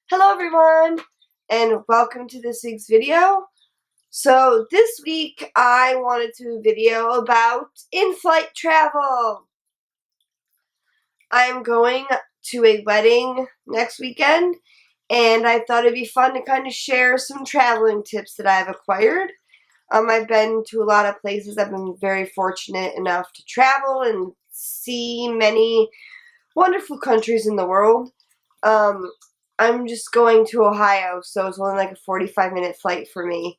Hello everyone, and welcome to this week's video. So this week I wanted to video about in-flight travel. I'm going to a wedding next weekend, and I thought it'd be fun to kind of share some traveling tips that I've acquired. I've been to a lot of places. I've been very fortunate enough to travel and see many wonderful countries in the world. I'm just going to Ohio, so it's only like a 45-minute flight for me.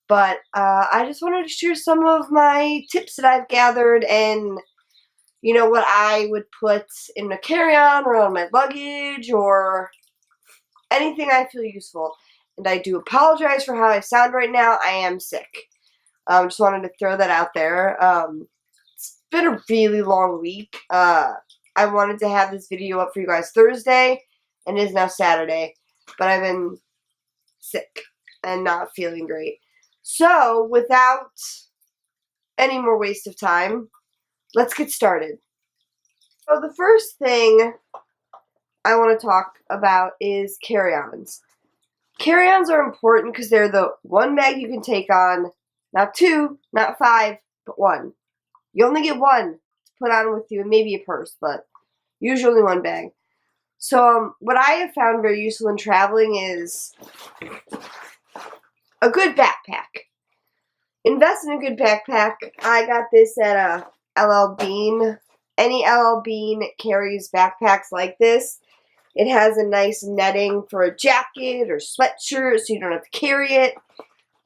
But I just wanted to share some of my tips that I've gathered and, what I would put in a carry-on or on my luggage or anything I feel useful. And I do apologize for how I sound right now. I am sick. Just wanted to throw that out there. It's been a really long week. I wanted to have this video up for you guys Thursday, and it is now Saturday, but I've been sick and not feeling great. So, without any more waste of time, let's get started. So, the first thing I want to talk about is carry-ons. Carry-ons are important because they're the one bag you can take on, not two, not five, but one. You only get one to put on with you, and maybe a purse, but usually one bag. So, what I have found very useful in traveling is a good backpack. Invest in a good backpack. I got this at LL Bean. Any LL Bean carries backpacks like this. It has a nice netting for a jacket or sweatshirt so you don't have to carry it.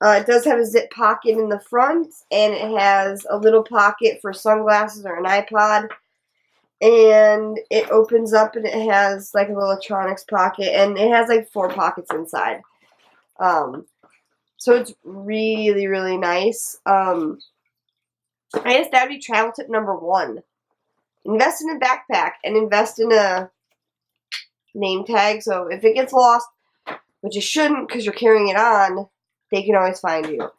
It does have a zip pocket in the front, and it has a little pocket for sunglasses or an iPod. And it opens up and it has like a little electronics pocket, and it has like 4 pockets inside. So it's really, really nice. I guess that would be travel tip number 1. Invest in a backpack and invest in a name tag, so if it gets lost, which it shouldn't because you're carrying it on, they can always find you.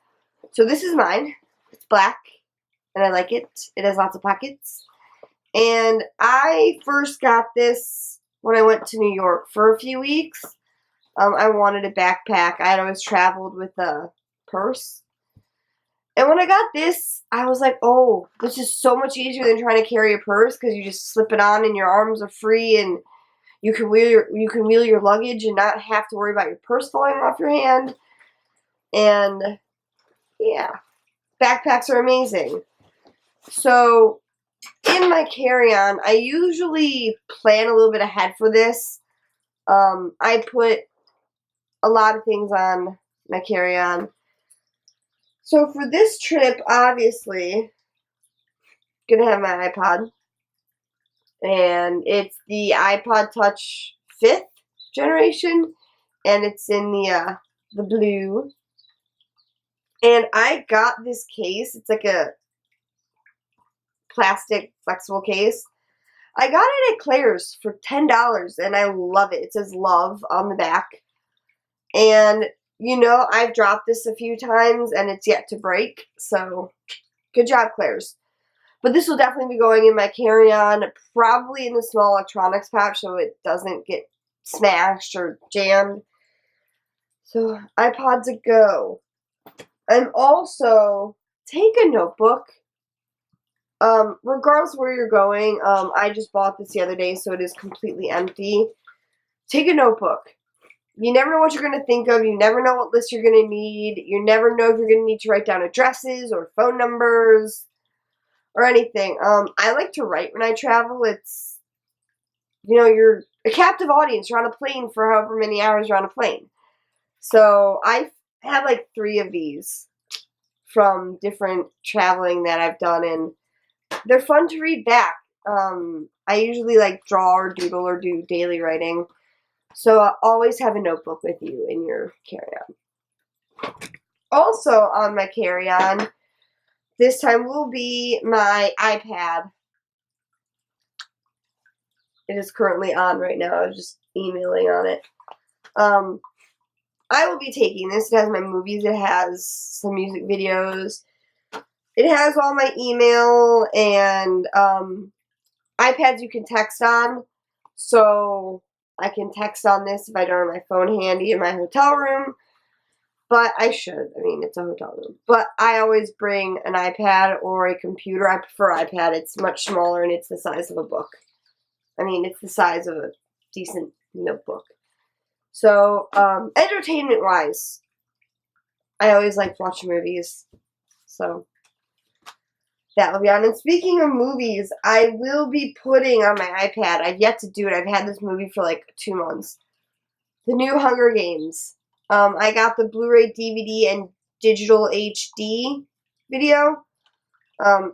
So this is mine. It's black, and I like it. It has lots of pockets. And I first got this when I went to New York for a few weeks. I wanted a backpack. I had always traveled with a purse. And when I got this, I was like, oh, this is so much easier than trying to carry a purse because you just slip it on and your arms are free and you can wheel your luggage and not have to worry about your purse falling off your hand. And yeah, backpacks are amazing. So in my carry-on, I usually plan a little bit ahead for this. I put a lot of things on my carry-on. So for this trip, obviously, gonna have my iPod. And it's the iPod Touch 5th generation. And it's in the blue. And I got this case. It's like a plastic flexible case. I got it at Claire's for $10, and I love it. It says love on the back. And, I've dropped this a few times, and it's yet to break. So, good job, Claire's. But this will definitely be going in my carry-on, probably in the small electronics pouch so it doesn't get smashed or jammed. So, iPods a go. And also, take a notebook. Regardless of where you're going, I just bought this the other day, so it is completely empty. Take a notebook. You never know what you're going to think of. You never know what list you're going to need. You never know if you're going to need to write down addresses or phone numbers or anything. I like to write when I travel. It's, you're a captive audience. You're on a plane for however many hours you're on a plane. So I have like 3 of these from different traveling that I've done, and they're fun to read back. I usually like draw or doodle or do daily writing. So always have a notebook with you in your carry-on. Also on my carry-on, this time will be my iPad. It is currently on right now. I was just emailing on it. I will be taking this. It has my movies. It has some music videos. It has all my email and iPads you can text on. So I can text on this if I don't have my phone handy in my hotel room. But I should. I mean, it's a hotel room. But I always bring an iPad or a computer. I prefer iPad. It's much smaller and it's the size of a book. I mean, it's the size of a decent notebook. So, entertainment-wise, I always like watching movies. So, that will be on. And speaking of movies, I will be putting on my iPad. I've yet to do it. I've had this movie for like 2 months. The new Hunger Games. I got the Blu-ray, DVD, and digital HD video.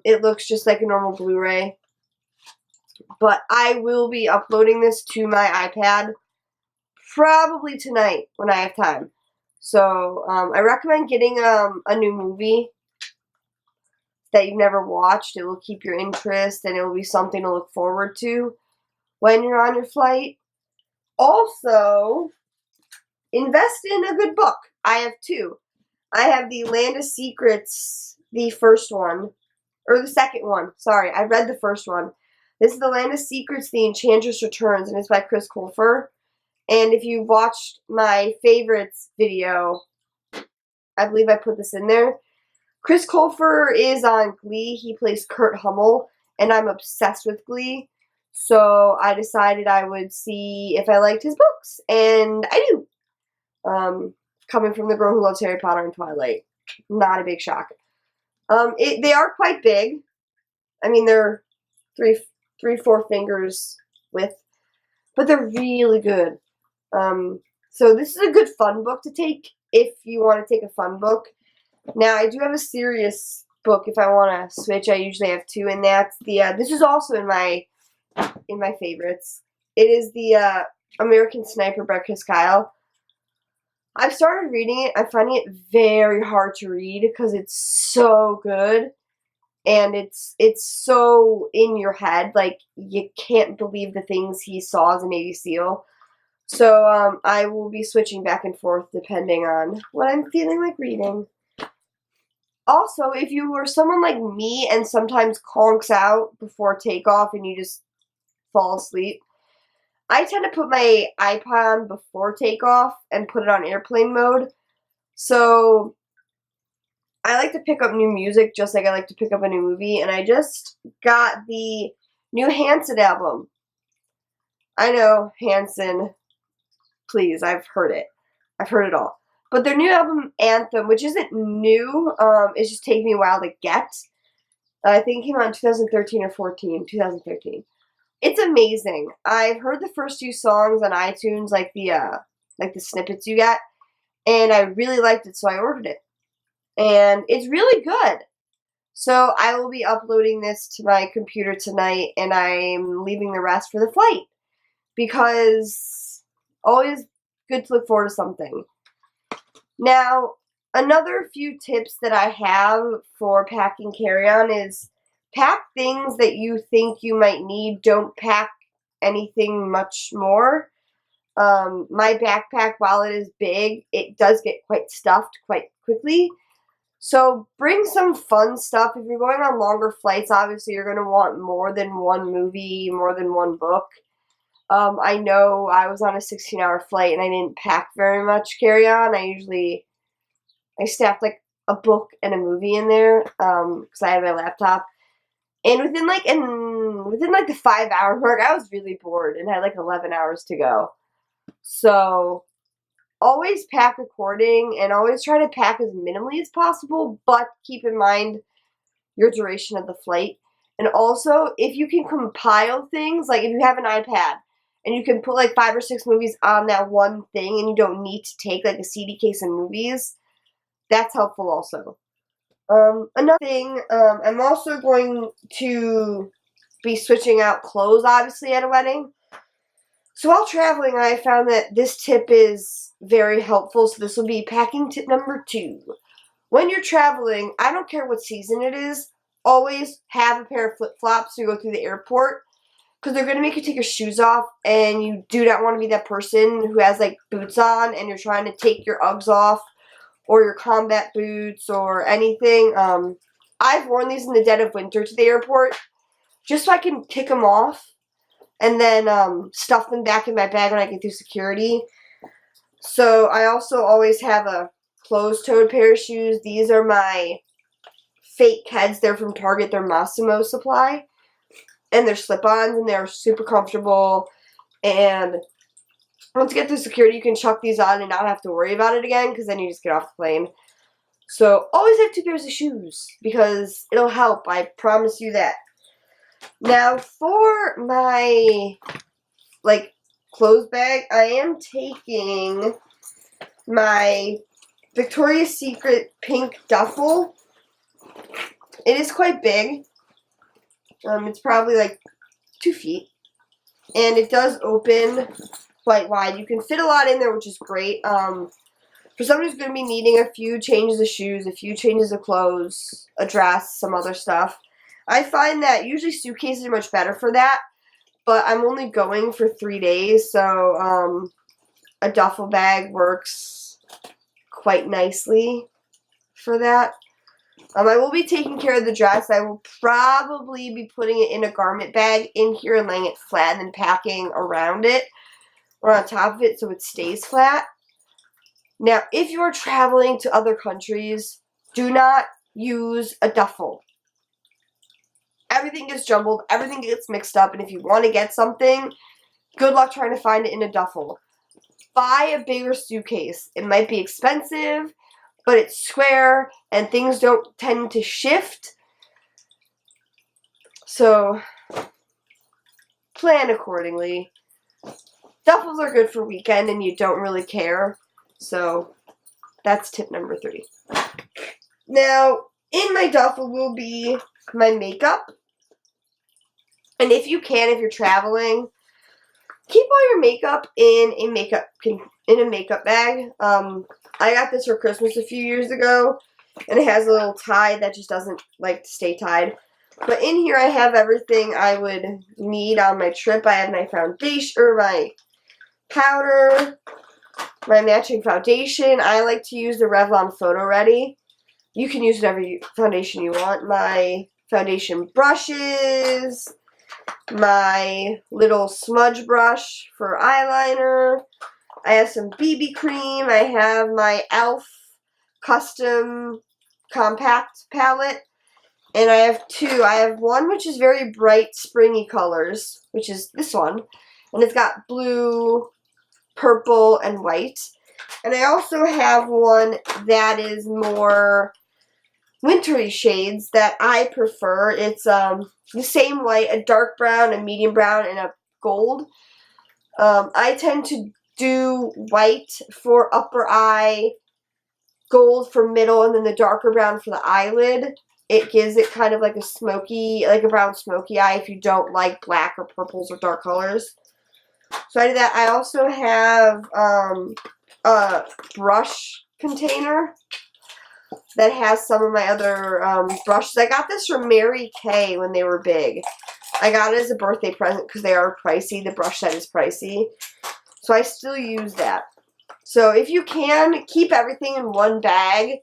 It looks just like a normal Blu-ray. But I will be uploading this to my iPad probably tonight when I have time. So, I recommend getting a new movie that you've never watched. It will keep your interest and it will be something to look forward to when you're on your flight. Also, invest in a good book. I have 2. I have the Land of Secrets, the first one, or the second one. Sorry, I read the first one. This is the Land of Secrets, The Enchantress Returns, and it's by Chris Colfer. And if you've watched my favorites video, I believe I put this in there. Chris Colfer is on Glee. He plays Kurt Hummel, and I'm obsessed with Glee. So I decided I would see if I liked his books, and I do. Coming from the girl who loves Harry Potter and Twilight. Not a big shock. They are quite big. I mean, they're 3-4 fingers width, but they're really good. So this is a good fun book to take if you want to take a fun book. Now, I do have a serious book if I want to switch. I usually have 2, and that's this is also in my favorites. It is the American Sniper by Chris Kyle. I've started reading it. I'm finding it very hard to read because it's so good. And it's so in your head. Like, you can't believe the things he saw as a Navy SEAL. So, I will be switching back and forth depending on what I'm feeling like reading. Also, if you were someone like me and sometimes conks out before takeoff and you just fall asleep, I tend to put my iPod on before takeoff and put it on airplane mode. So, I like to pick up new music just like I like to pick up a new movie. And I just got the new Hanson album. I know, Hanson, please, I've heard it. I've heard it all. But their new album, Anthem, which isn't new, it's just taking me a while to get. I think it came out in 2013 or 14, 2013. It's amazing. I've heard the first 2 songs on iTunes, like the snippets you get, and I really liked it, so I ordered it. And it's really good. So I will be uploading this to my computer tonight, and I'm leaving the rest for the flight. Because always good to look forward to something. Now, another few tips that I have for packing carry-on is pack things that you think you might need. Don't pack anything much more. My backpack, while it is big, it does get quite stuffed quite quickly. So bring some fun stuff. If you're going on longer flights, obviously you're going to want more than one movie, more than one book. I know I was on a 16-hour flight and I didn't pack very much carry-on. I stacked like a book and a movie in there because I had my laptop. And within the 5-hour mark, I was really bored and had like 11 hours to go. So always pack according and always try to pack as minimally as possible, but keep in mind your duration of the flight. And also, if you can compile things, like if you have an iPad and you can put like 5 or 6 movies on that one thing and you don't need to take like a CD case of movies, that's helpful also. Another thing, I'm also going to be switching out clothes, obviously, at a wedding. So while traveling, I found that this tip is very helpful. So this will be packing tip number 2. When you're traveling, I don't care what season it is, always have a pair of flip-flops so you go through the airport. Because they're going to make you take your shoes off, and you do not want to be that person who has, like, boots on, and you're trying to take your Uggs off, or your combat boots, or anything. I've worn these in the dead of winter to the airport, just so I can kick them off, and then stuff them back in my bag when I get through security. So I also always have a closed-toed pair of shoes. These are my fake Keds. They're from Target. They're Massimo Supply. And they're slip-ons, and they're super comfortable. And once you get through security, you can chuck these on and not have to worry about it again, because then you just get off the plane. So always have 2 pairs of shoes, because it'll help. I promise you that. Now, for my, clothes bag, I am taking my Victoria's Secret pink duffel. It is quite big. It's probably 2 feet. And it does open quite wide. You can fit a lot in there, which is great. For someone who's going to be needing a few changes of shoes, a few changes of clothes, a dress, some other stuff, I find that usually suitcases are much better for that. But I'm only going for 3 days, so a duffel bag works quite nicely for that. I will be taking care of the dress. I will probably be putting it in a garment bag in here and laying it flat and then packing around it or on top of it so it stays flat. Now, if you are traveling to other countries, do not use a duffel. Everything gets jumbled, everything gets mixed up, and if you want to get something, good luck trying to find it in a duffel. Buy a bigger suitcase. It might be expensive, but it's square, and things don't tend to shift. So, plan accordingly. Duffels are good for weekend, and you don't really care. So, that's tip number 3. Now, in my duffel will be my makeup. And if you can, if you're traveling, keep all your makeup in a makeup bag. I got this for Christmas a few years ago, and it has a little tie that just doesn't like to stay tied. But in here I have everything I would need on my trip. I have my foundation, or my powder, my matching foundation. I like to use the Revlon Photo Ready. You can use whatever foundation you want. My foundation brushes, my little smudge brush for eyeliner. I have some BB cream. I have my e.l.f. custom compact palette. And I have 2. I have one which is very bright springy colors, which is this one. And it's got blue, purple, and white. And I also have one that is more wintry shades that I prefer. It's the same white, a dark brown, a medium brown, and a gold. I tend to do white for upper eye, gold for middle, and then the darker brown for the eyelid. It gives it kind of like a smoky, like a brown smoky eye if you don't like black or purples or dark colors. So I do that. I also have a brush container that has some of my other brushes. I got this from Mary Kay when they were big. I got it as a birthday present because they are pricey. The brush set is pricey. So I still use that. So if you can, keep everything in one bag.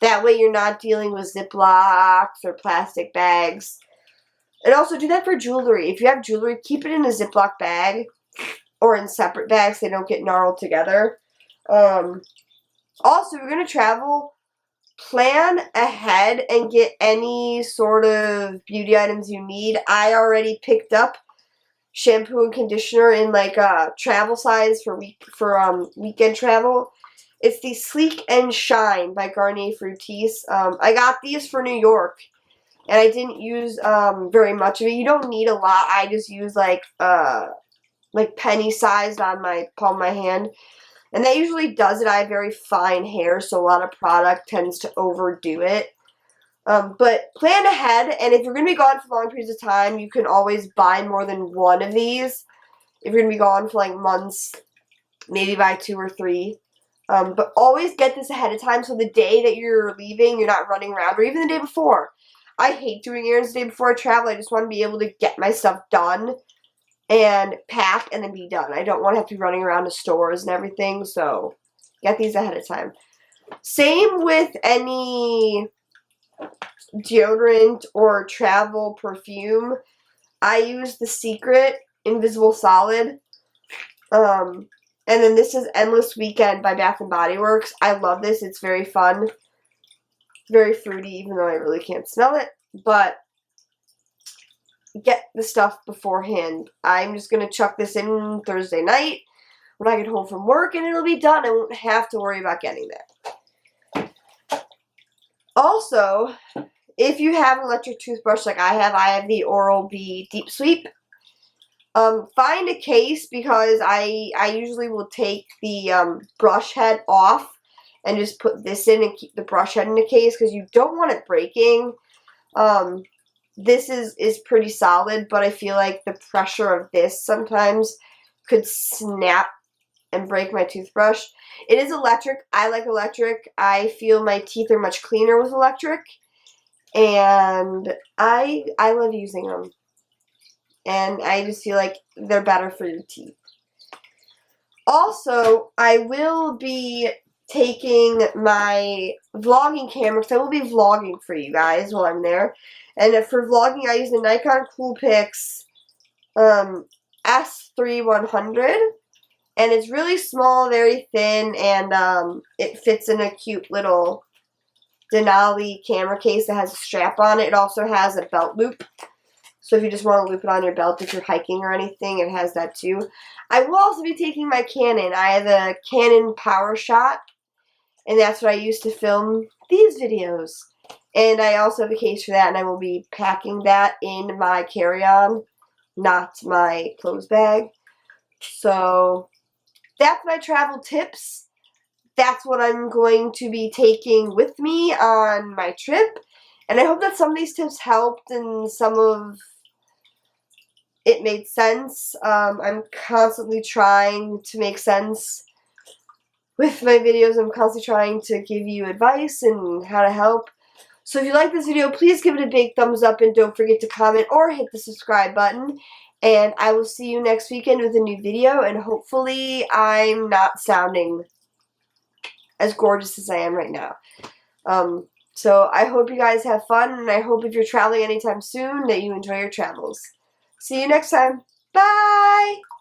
That way you're not dealing with Ziplocs or plastic bags. And also do that for jewelry. If you have jewelry, keep it in a Ziploc bag or in separate bags so they don't get gnarled together. Also, if you're going to travel, plan ahead and get any sort of beauty items you need. I already picked up shampoo and conditioner in like a travel size for weekend travel. It's the Sleek and Shine by Garnier Fructis. I got these for New York, and I didn't use very much of it. You don't need a lot. I just use like penny sized on my palm of my hand. And that usually does it. I have very fine hair, so a lot of product tends to overdo it. But plan ahead, and if you're going to be gone for long periods of time, you can always buy more than one of these. If you're going to be gone for like months, maybe buy 2 or 3. But always get this ahead of time so the day that you're leaving, you're not running around, or even the day before. I hate doing errands the day before I travel. I just want to be able to get my stuff done and pack and then be done. I don't want to have to be running around to stores and everything, so get these ahead of time. Same with any deodorant or travel perfume. I use The Secret Invisible Solid. And then this is Endless Weekend by Bath & Body Works. I love this. It's very fun. Very fruity, even though I really can't smell it. But get the stuff beforehand. I'm just going to chuck this in Thursday night when I get home from work, and it'll be done. I won't have to worry about getting that. Also, if you have an electric toothbrush like I have the Oral-B Deep Sweep. Find a case, because I usually will take the brush head off and just put this in and keep the brush head in the case, because you don't want it breaking. This is pretty solid, but I feel like the pressure of this sometimes could snap and break my toothbrush. It is electric. I like electric. I feel my teeth are much cleaner with electric, and I love using them. And I just feel like they're better for your teeth. Also, I will be taking my vlogging camera, because I will be vlogging for you guys while I'm there. And for vlogging, I use the Nikon Coolpix S3100. And it's really small, very thin, and it fits in a cute little Denali camera case that has a strap on it. It also has a belt loop. So if you just want to loop it on your belt if you're hiking or anything, it has that too. I will also be taking my Canon. I have a Canon PowerShot, and that's what I use to film these videos. And I also have a case for that, and I will be packing that in my carry-on, not my clothes bag. So that's my travel tips. That's what I'm going to be taking with me on my trip. And I hope that some of these tips helped and some of it made sense. I'm constantly trying to make sense with my videos. I'm constantly trying to give you advice and how to help. So if you like this video, please give it a big thumbs up and don't forget to comment or hit the subscribe button. And I will see you next weekend with a new video, and hopefully I'm not sounding as gorgeous as I am right now. So I hope you guys have fun, and I hope if you're traveling anytime soon that you enjoy your travels. See you next time. Bye!